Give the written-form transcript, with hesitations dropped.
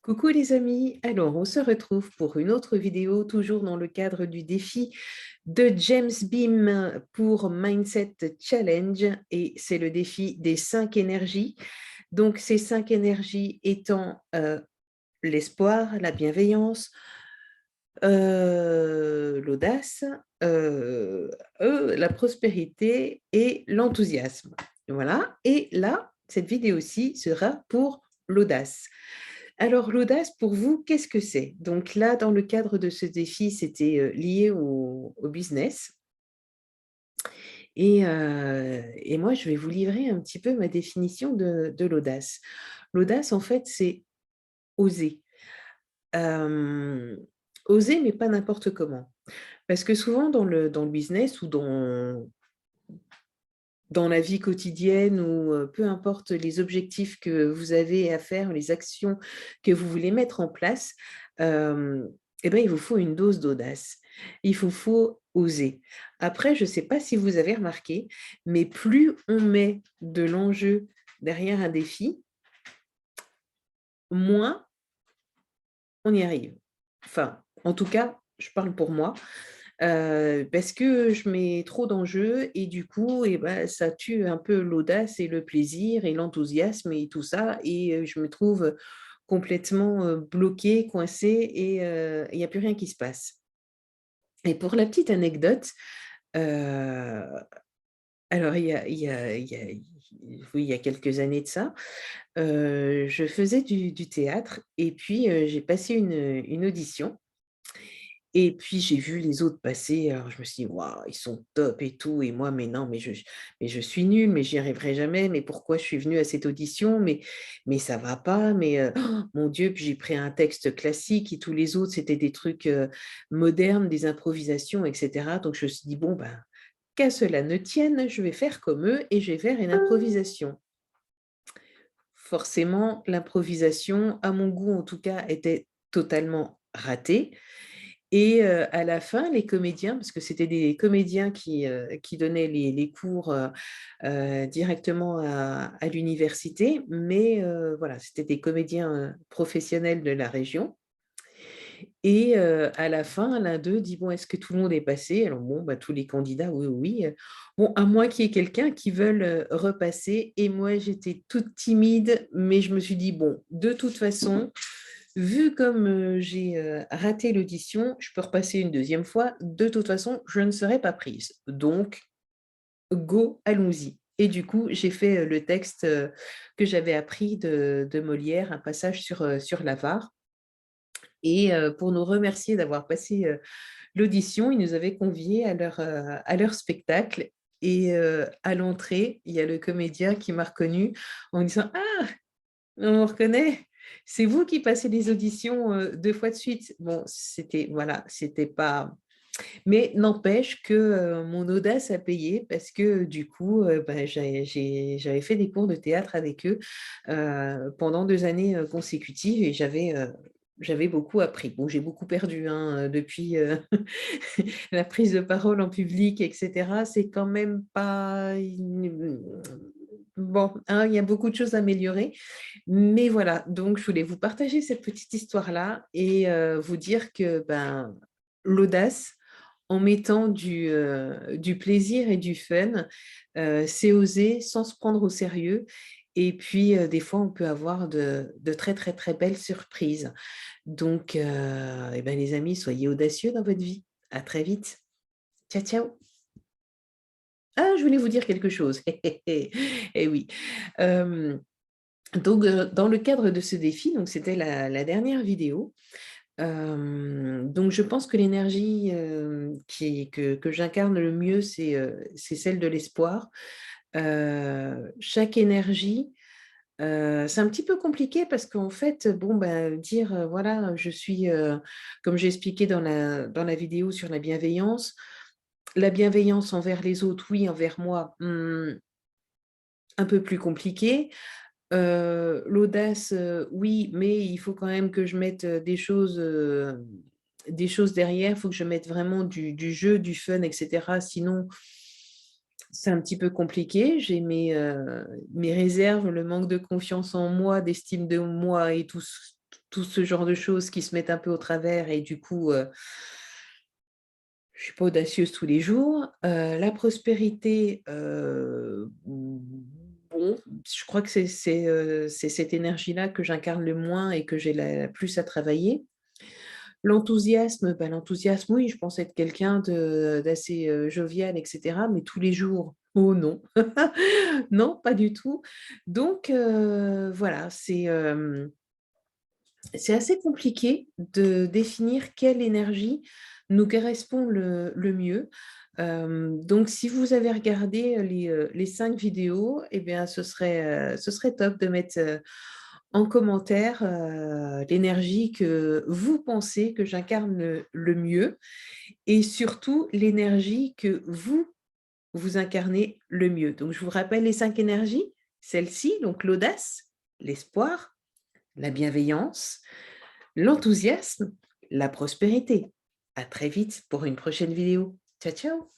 Coucou les amis, alors on se retrouve pour une autre vidéo, toujours dans le cadre du défi de James Beam pour Mindset Challenge et c'est le défi des 5 énergies. Donc ces 5 énergies étant l'espoir, la bienveillance, l'audace, la prospérité et l'enthousiasme. Voilà, et là, cette vidéo-ci sera pour l'audace. Alors, l'audace, pour vous, qu'est-ce que c'est? Donc là, dans le cadre de ce défi, c'était lié au business. Et moi, je vais vous livrer un petit peu ma définition de l'audace. L'audace, en fait, c'est oser. Euh, Oser, mais pas n'importe comment. Parce que souvent, dans le business ou dans la vie quotidienne ou peu importe les objectifs que vous avez à faire, les actions que vous voulez mettre en place, eh ben, il vous faut une dose d'audace. Il vous faut oser. Après, je ne sais pas si vous avez remarqué, mais plus on met de l'enjeu derrière un défi, moins on y arrive. Enfin, en tout cas, je parle pour moi. Parce que je mets trop d'enjeux et du coup, eh ben, ça tue un peu l'audace et le plaisir et l'enthousiasme et tout ça et je me trouve complètement, bloquée, coincée et il y a plus rien qui se passe. Et pour la petite anecdote, heu, alors oui, il y a quelques années de ça, je faisais du théâtre et puis, j'ai passé une audition. Et puis j'ai vu les autres passer, alors je me suis dit: «Waouh, ils sont top et tout» et moi: «Mais non, mais je suis nulle, mais j'y arriverai jamais, mais pourquoi je suis venue à cette audition? Mais ça va pas, mais mon Dieu!» Puis j'ai pris un texte classique et tous les autres, c'était des trucs, modernes, des improvisations et cetera. Donc je me suis dit: «Bon, ben, qu'à cela ne tienne, je vais faire comme eux et je vais faire une improvisation». Forcément, l'improvisation, à mon goût en tout cas, était totalement ratée. Et à la fin, les comédiens, parce que c'était des comédiens qui donnaient les cours, directement à l'université, mais voilà, c'était des comédiens, professionnels de la région et à la fin, l'un d'eux dit: «Bon, est-ce que tout le monde est passé?» Alors bon, bah, tous les candidats: «Oui, oui, oui». Bon, à moins qu'il y ait quelqu'un qui veuille, repasser et moi, j'étais toute timide, mais je me suis dit: «Bon, de toute façon, vu comme, j'ai, raté l'audition, je peux repasser une deuxième fois. De toute façon, je ne serai pas prise. Donc go, allons-y» et du coup, j'ai fait, le texte, que j'avais appris de Molière, un passage sur l'avare et pour nous remercier d'avoir passé, l'audition, ils nous avaient conviés à leur spectacle et à l'entrée, il y a le comédien qui m'a reconnue en me disant: «Ah! On vous reconnaît? C'est vous qui passez les auditions, 2 fois de suite?» Bon, c'était voilà, c'était pas mais n'empêche que, mon audace a payé parce que, du coup, bah, j'avais fait des cours de théâtre avec eux, pendant 2 années, consécutives et j'avais beaucoup appris. Bon, j'ai beaucoup perdu, hein, depuis, la prise de parole en public et cetera. C'est quand même pas bon, hein, il y a beaucoup de choses à améliorer. Mais voilà, donc je voulais vous partager cette petite histoire-là et vous dire que, ben, l'audace, en mettant du plaisir et du fun, c'est oser sans se prendre au sérieux et puis, des fois, on peut avoir de très, très, très belles surprises. Donc et ben, les amis, soyez audacieux dans votre vie. À très vite. Ciao, ciao. Ah, je voulais vous dire quelque chose. Eh oui. Hem Donc, dans le cadre de ce défi, donc c'était la dernière vidéo, donc je pense que l'énergie, que j'incarne le mieux, c'est celle de l'espoir. Chaque énergie, c'est un petit peu compliqué parce qu'en fait, bon, bah, dire, voilà, je suis, comme j'ai expliqué dans la vidéo sur la bienveillance envers les autres, oui, envers moi, un peu plus compliqué. L'audace, oui, mais il faut quand même que je mette, des choses derrière. Il faut que je mette vraiment du jeu, du fun et cetera. Sinon, c'est un petit peu compliqué. J'ai mes réserves, le manque de confiance en moi, d'estime de moi et tout tout ce genre de choses qui se mettent un peu au travers et du coup, je ne suis pas audacieuse tous les jours. La prospérité, bon, je crois que c'est cette énergie-là que j'incarne le moins et que j'ai la plus à travailler. L'enthousiasme, bah, l'enthousiasme, oui, je pense être quelqu'un d'assez, jovial et cetera, mais tous les jours, oh non! Non, pas du tout. Donc voilà, c'est assez compliqué de définir quelle énergie nous correspond le mieux. Donc si vous avez regardé les 5 vidéos, eh bien ce serait top de mettre, en commentaire, l'énergie que vous pensez que j'incarne le mieux et surtout l'énergie que vous incarnez le mieux. Donc je vous rappelle les 5 énergies, celles-ci, donc l'audace, l'espoir, la bienveillance, l'enthousiasme, la prospérité. À très vite pour une prochaine vidéo. Ciao, ciao!